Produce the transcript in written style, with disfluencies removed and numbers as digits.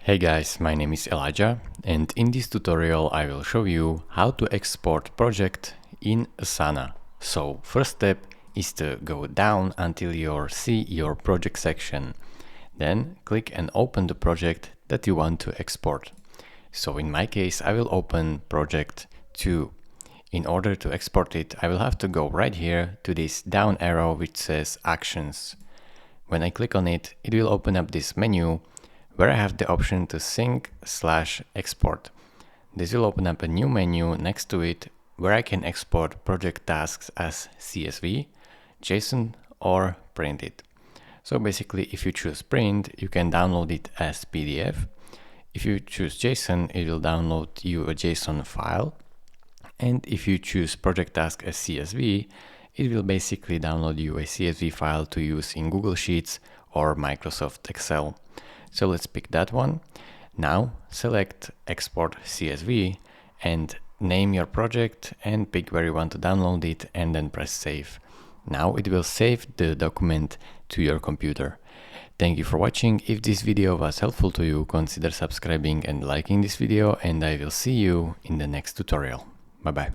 Hey guys, my name is Elijah, and in this tutorial I will show you how to export project in Asana. So first step is to go down until you see your project section. Then click and open the project that you want to export. So in my case I will open project 2. In order to export it, I will have to go right here to this down arrow which says Actions. When I click on it, it will open up this menu where I have the option to sync/export. This will open up a new menu next to it where I can export project tasks as CSV, JSON, or print it. So basically, if you choose print, you can download it as PDF. If you choose JSON, it will download you a JSON file. And if you choose project task as CSV, it will basically download you a CSV file to use in Google Sheets or Microsoft Excel. So let's pick that one. Now select Export CSV and name your project and pick where you want to download it and then press save. Now it will save the document to your computer. Thank you for watching. If this video was helpful to you, consider subscribing and liking this video, and I will see you in the next tutorial. Bye bye.